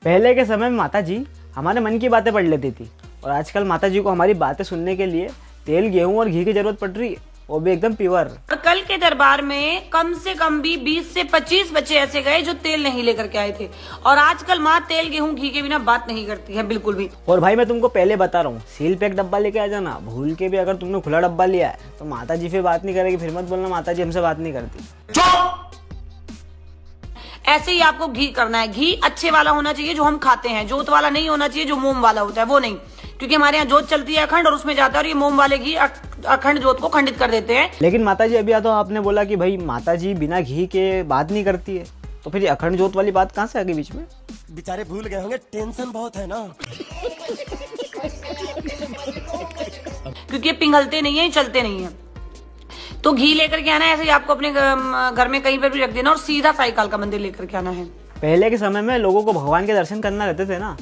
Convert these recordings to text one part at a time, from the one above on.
कल के दरबार में कम से कम भी 20 से 25 बच्चे ऐसे गए जो तेल नहीं लेकर के आए थे और आजकल माँ तेल, गेहूं, घी के बिना बात नहीं करती है बिल्कुल भी। और भाई मैं तुमको पहले बता रहा हूँ, सील पैक डब्बा लेके आ जाना। भूल के भी अगर तुमने खुला डब्बा लिया है तो माता जी फिर बात नहीं करेगी, फिर मत बोलना माता जी हमसे बात नहीं करती। ऐसे ही आपको घी करना है। घी अच्छे वाला होना चाहिए जो हम खाते हैं, जोत वाला नहीं होना चाहिए जो मोम वाला होता है, वो नहीं, क्योंकि हमारे यहाँ जोत चलती है अखंड और उसमें जाता है और ये मोम वाले घी अखंड जोत को खंडित कर देते हैं। लेकिन माता जी अभी तो आपने बोला कि भाई माता जी बिना घी के बात नहीं करती है, तो फिर अखंड जोत वाली बात कहाँ से आ गई बीच में? बेचारे भूल गए होंगे, टेंशन बहुत है ना। क्योंकि ये पिघलते नहीं है, चलते नहीं है। तो घी लेकर के आना है, ऐसे ही आपको अपने घर में कहीं पर भी रख देना और सीधा साई काल का मंदिर लेकर के आना है। पहले के समय में लोगों को भगवान के दर्शन करना रहते थे ना,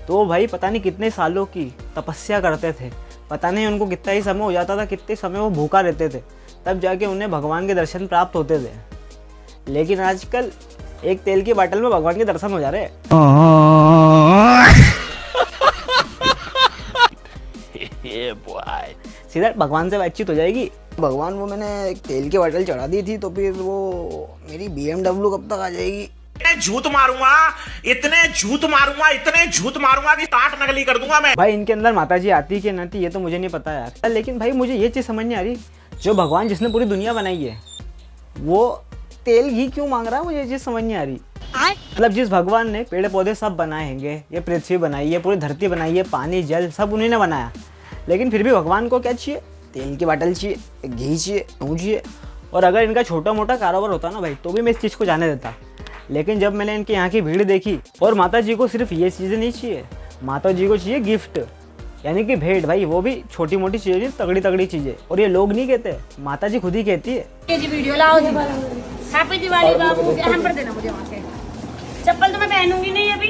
तो भाई पता नहीं कितने सालों की तपस्या करते थे, पता नहीं उनको कितना ही समय हो जाता था, कितने समय वो भूखा रहते थे, तब जाके उन्हें भगवान के दर्शन प्राप्त होते थे। लेकिन आजकल एक तेल की बोतल में भगवान के दर्शन हो जा रहे हैं। सीधा भगवान से बातचीत हो जाएगी। भगवान वो मैंने एक तेल की बोतल चढ़ा दी थी, तो फिर वो मेरी BMW कब तक आ जाएगी? इतने झूठ मारूंगा कि टाट नकली कर दूंगा मैं। भाई इनके अंदर माता जी आती कि नहीं ये तो मुझे नहीं पता यार, लेकिन भाई मुझे ये चीज़ समझ नहीं आ रही, जो भगवान जिसने पूरी दुनिया बनाई है वो तेल घी क्यों मांग रहा है? मुझे ये चीज़ समझ नहीं आ रही। मतलब जिस भगवान ने पेड़ पौधे सब बनाए हैंगे, ये पृथ्वी बनाई है, पूरी धरती बनाई है, पानी जल सब उन्हीं ने बनाया, लेकिन फिर भी भगवान को क्या चाहिए? तेल की बोतल चाहिए, घी चाहिए, घी चाहिए। और अगर इनका छोटा मोटा कारोबार होता ना भाई, तो भी मैं इस चीज़ को जाने देता। लेकिन जब मैंने इनके यहाँ की भीड़ देखी, और माता जी को सिर्फ ये चीज़ें नहीं चाहिए, माता जी को चाहिए गिफ्ट, यानी कि भेंट। भाई वो भी छोटी मोटी चीज़ें नहीं, तगड़ी तगड़ी चीज़ें। और ये लोग नहीं कहते, माता जी खुद ही कहती है। ये जी वीडियो लाओ जी, हैप्पी दिवाली बाबू, हम पर देना मुझे वहाँ से। चप्पल तो मैं पहनूंगी नहीं अभी,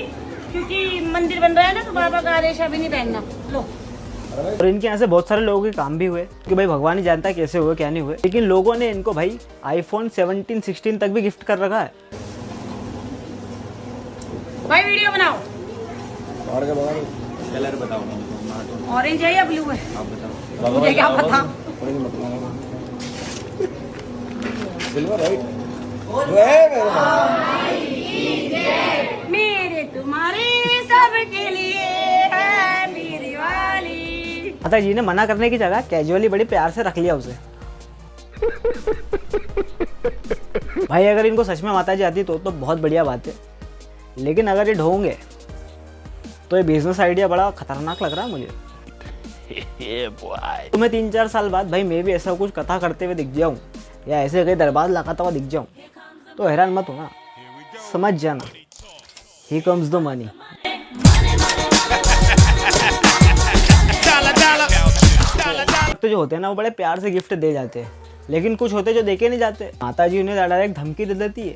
क्योंकि मंदिर बन रहा है ना, तो बाबा का आदेश अभी नहीं पहनना। लो। और इनके यहाँ से बहुत सारे लोगों के काम भी हुए कि भाई भगवान ही जानता है कैसे हुए क्या नहीं हुए, लेकिन लोगों ने इनको भाई iPhone 17, 16 तक भी गिफ्ट कर रखा है। भाई वीडियो बनाओ। और क्या कलर बताओ? ऑरेंज है या ब्लू है? आप बताओ। मुझे क्या पता। Silver right. मेरे तुम्हारे सबके लिए है मेरी वाली। माता जी ने मना करने की जगह कैजुअली बड़ी प्यार से रख लिया उसे। भाई अगर इनको सच में माता जी आती तो बहुत बढ़िया बात है, लेकिन अगर ये ढोंगे तो ये बिजनेस आइडिया बड़ा खतरनाक लग रहा है मुझे। तुम्हें 3-4 साल बाद भाई मैं भी ऐसा कुछ कथा करते हुए दिख जाऊं, या ऐसे कहीं दरबार लगाता हुआ दिख जाऊं, तो हैरान मत होना, समझ जाना, ही कम्स द मनी। तो जो होते हैं ना वो बड़े प्यार से गिफ्ट दे जाते हैं, लेकिन कुछ होते जो देके नहीं जाते। माता जी उन्हें डायरेक्ट धमकी दे देती है।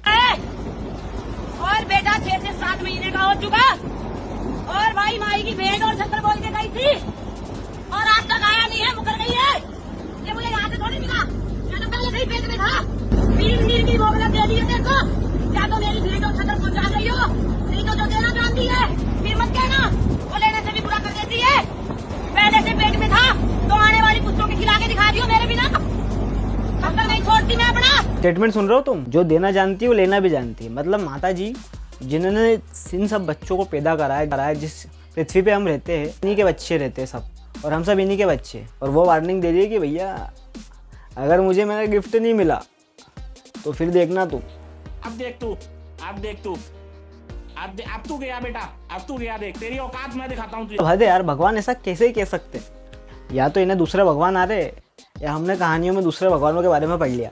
और बेटा 6 से 7 महीने का हो चुका, और भाई माई की भेंट और छत्र बोल के गई थी और आज तक आया नहीं है, मुकर गई है। ये मुझे यहाँ से थोड़ी मिला, मैं तो पहले से ही पेट में था। मीर की बोगला दे दी है तेरे को, क्या तो मेरी भेंट और छत्र पहुँचा रही हो? नहीं तो जो देना जानती है फिर मत कहना, वो लेने से भी बुरा कर देती है। पहले से पेट में था तो आने वाली पुस्तों के खिला के दिखा दियो मेरे बिना, तब तक नहीं छोड़ती मैं अपना। स्टेटमेंट सुन रहे हो तुम? जो देना जानती है वो लेना भी जानती है। मतलब माता जी जिन्होंने इन सब बच्चों को पैदा कराया, जिस पृथ्वी पे हम रहते हैं इन्हीं के बच्चे रहते हैं सब, और हम सब इन्हीं के बच्चे। और वो वार्निंग दे रही है कि भैया अगर मुझे मेरा गिफ्ट नहीं मिला तो फिर देखना तुम। अब देख तू अब तू गया बेटा, अब तू गया, देख तेरी औकात मैं दिखाता हूँ तुझे। हद है यार, भगवान ऐसा कैसे ही कह सकते? या तो इन्हें दूसरे भगवान आ रहे, या हमने कहानियों में दूसरे भगवानों के बारे में पढ़ लिया।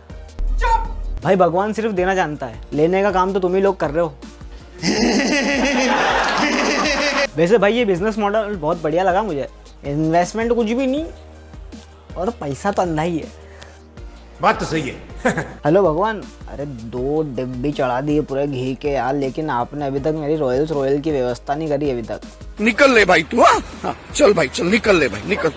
भाई भगवान सिर्फ देना जानता है, लेने का काम तो तुम ही लोग कर रहे हो। वैसे भाई ये बिजनेस मॉडल बहुत बढ़िया लगा मुझे, इन्वेस्टमेंट कुछ भी नहीं और पैसा तो अंधा ही है। बात तो सही है। हेलो भगवान, अरे 2 डिब्बी चढ़ा दिए पूरे घी के यार, लेकिन आपने अभी तक मेरी रॉयल की व्यवस्था नहीं करी अभी तक। निकल ले भाई तू। हाँ चल भाई चल, निकल ले भाई निकल।